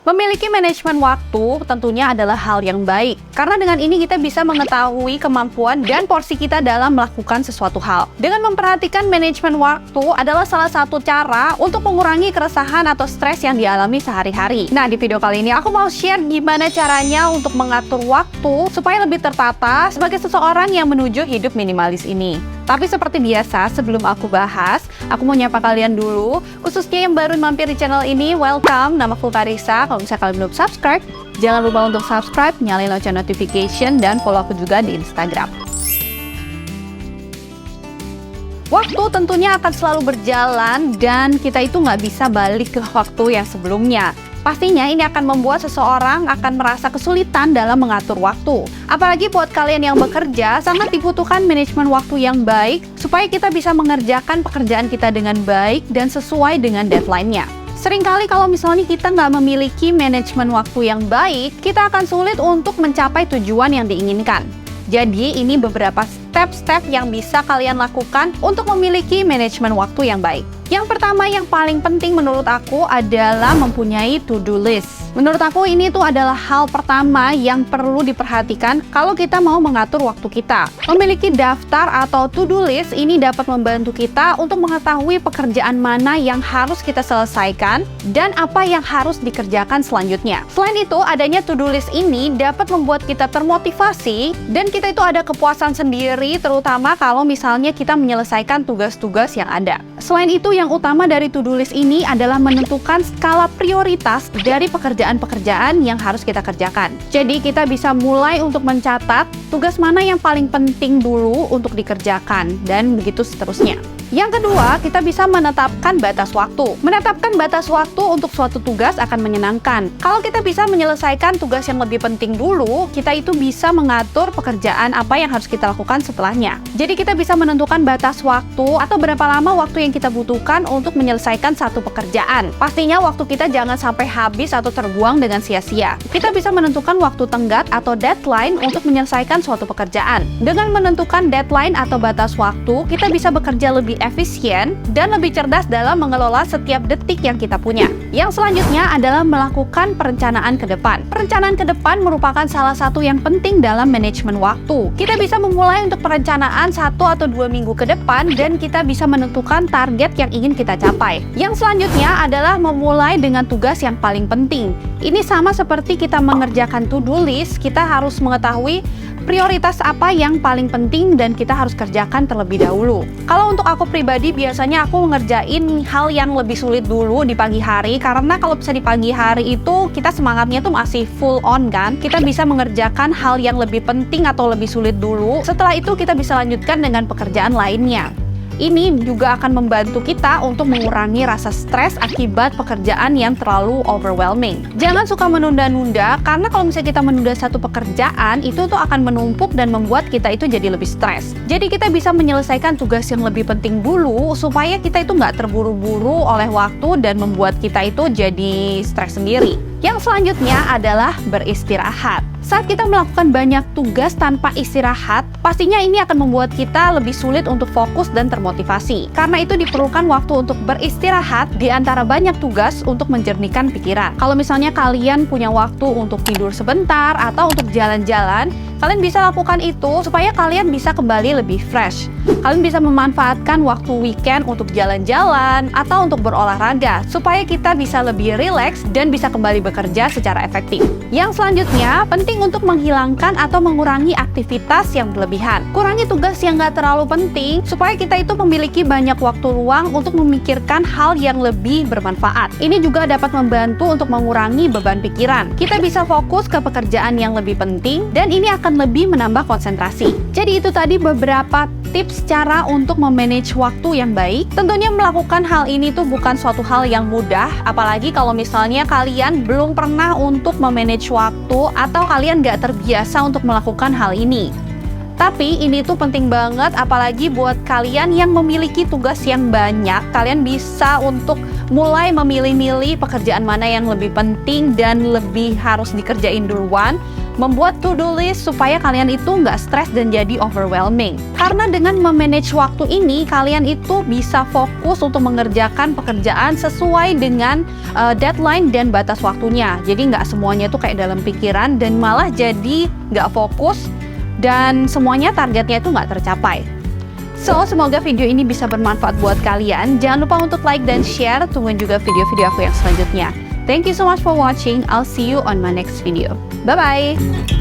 Memiliki manajemen waktu tentunya adalah hal yang baik, karena dengan ini kita bisa mengetahui kemampuan dan porsi kita dalam melakukan sesuatu hal. Dengan memperhatikan manajemen waktu adalah salah satu cara untuk mengurangi keresahan atau stres yang dialami sehari-hari. Nah, di video kali ini aku mau share gimana caranya untuk mengatur waktu supaya lebih tertata sebagai seseorang yang menuju hidup minimalis ini. Tapi seperti biasa, sebelum aku bahas, aku mau nyapa kalian dulu, khususnya yang baru mampir di channel ini. Welcome, nama aku Karissa. Kalau misalnya kalian belum subscribe, jangan lupa untuk subscribe, nyalain lonceng notification, dan follow aku juga di Instagram. Waktu tentunya akan selalu berjalan dan kita itu nggak bisa balik ke waktu yang sebelumnya. Pastinya ini akan membuat seseorang akan merasa kesulitan dalam mengatur waktu. Apalagi buat kalian yang bekerja, sangat dibutuhkan manajemen waktu yang baik supaya kita bisa mengerjakan pekerjaan kita dengan baik dan sesuai dengan deadline-nya. Seringkali kalau misalnya kita nggak memiliki manajemen waktu yang baik, kita akan sulit untuk mencapai tujuan yang diinginkan. Jadi ini beberapa step-step yang bisa kalian lakukan untuk memiliki manajemen waktu yang baik. Yang pertama yang paling penting menurut aku adalah mempunyai to-do list. Menurut aku ini tuh adalah hal pertama yang perlu diperhatikan kalau kita mau mengatur waktu kita. Memiliki daftar atau to-do list ini dapat membantu kita untuk mengetahui pekerjaan mana yang harus kita selesaikan dan apa yang harus dikerjakan selanjutnya. Selain itu, adanya to-do list ini dapat membuat kita termotivasi dan kita itu ada kepuasan sendiri, terutama kalau misalnya kita menyelesaikan tugas-tugas yang ada. Selain itu, yang utama dari to-do list ini adalah menentukan skala prioritas dari pekerjaan-pekerjaan yang harus kita kerjakan. Jadi kita bisa mulai untuk mencatat tugas mana yang paling penting dulu untuk dikerjakan dan begitu seterusnya. Yang kedua, kita bisa menetapkan batas waktu. Menetapkan batas waktu untuk suatu tugas akan menyenangkan. Kalau kita bisa menyelesaikan tugas yang lebih penting dulu, kita itu bisa mengatur pekerjaan apa yang harus kita lakukan setelahnya. Jadi kita bisa menentukan batas waktu atau berapa lama waktu yang kita butuhkan untuk menyelesaikan satu pekerjaan. Pastinya waktu kita jangan sampai habis atau terbuang dengan sia-sia. Kita bisa menentukan waktu tenggat atau deadline untuk menyelesaikan suatu pekerjaan. Dengan menentukan deadline atau batas waktu, kita bisa bekerja lebih efisien dan lebih cerdas dalam mengelola setiap detik yang kita punya. Yang selanjutnya adalah melakukan perencanaan ke depan. Perencanaan ke depan merupakan salah satu yang penting dalam manajemen waktu. Kita bisa memulai untuk perencanaan 1 atau 2 minggu ke depan dan kita bisa menentukan target yang ingin kita capai. Yang selanjutnya adalah memulai dengan tugas yang paling penting. Ini sama seperti kita mengerjakan to-do list, kita harus mengetahui prioritas apa yang paling penting dan kita harus kerjakan terlebih dahulu. Kalau untuk aku pribadi, biasanya aku ngerjain hal yang lebih sulit dulu di pagi hari, karena kalau bisa di pagi hari itu kita semangatnya tuh masih full on kan. Kita bisa mengerjakan hal yang lebih penting atau lebih sulit dulu. Setelah itu kita bisa lanjutkan dengan pekerjaan lainnya. Ini juga akan membantu kita untuk mengurangi rasa stres akibat pekerjaan yang terlalu overwhelming. Jangan suka menunda-nunda, karena kalau misalnya kita menunda satu pekerjaan, itu tuh akan menumpuk dan membuat kita itu jadi lebih stres. Jadi kita bisa menyelesaikan tugas yang lebih penting dulu, supaya kita itu nggak terburu-buru oleh waktu dan membuat kita itu jadi stres sendiri. Yang selanjutnya adalah beristirahat. Saat kita melakukan banyak tugas tanpa istirahat, pastinya ini akan membuat kita lebih sulit untuk fokus dan termotivasi. Karena itu diperlukan waktu untuk beristirahat di antara banyak tugas untuk menjernihkan pikiran. Kalau misalnya kalian punya waktu untuk tidur sebentar atau untuk jalan-jalan, kalian bisa lakukan itu supaya kalian bisa kembali lebih fresh. Kalian bisa memanfaatkan waktu weekend untuk jalan-jalan atau untuk berolahraga supaya kita bisa lebih rileks dan bisa kembali bekerja secara efektif. Yang selanjutnya, penting untuk menghilangkan atau mengurangi aktivitas yang berlebihan. Kurangi tugas yang nggak terlalu penting supaya kita itu memiliki banyak waktu luang untuk memikirkan hal yang lebih bermanfaat. Ini juga dapat membantu untuk mengurangi beban pikiran. Kita bisa fokus ke pekerjaan yang lebih penting dan ini akan lebih menambah konsentrasi. Jadi itu tadi beberapa tips cara untuk memanage waktu yang baik. Tentunya melakukan hal ini tuh bukan suatu hal yang mudah, apalagi kalau misalnya kalian belum pernah untuk memanage waktu atau kalian nggak terbiasa untuk melakukan hal ini. Tapi ini tuh penting banget, apalagi buat kalian yang memiliki tugas yang banyak. Kalian bisa untuk mulai memilih-milih pekerjaan mana yang lebih penting dan lebih harus dikerjain duluan, Membuat to-do list supaya kalian itu nggak stres dan jadi overwhelming. Karena dengan memanage waktu ini, kalian itu bisa fokus untuk mengerjakan pekerjaan sesuai dengan deadline dan batas waktunya. Jadi nggak semuanya itu kayak dalam pikiran dan malah jadi nggak fokus dan semuanya targetnya itu nggak tercapai. So, semoga video ini bisa bermanfaat buat kalian. Jangan lupa untuk like dan share. Tungguin juga video-video aku yang selanjutnya. Thank you so much for watching. I'll see you on my next video. Bye-bye!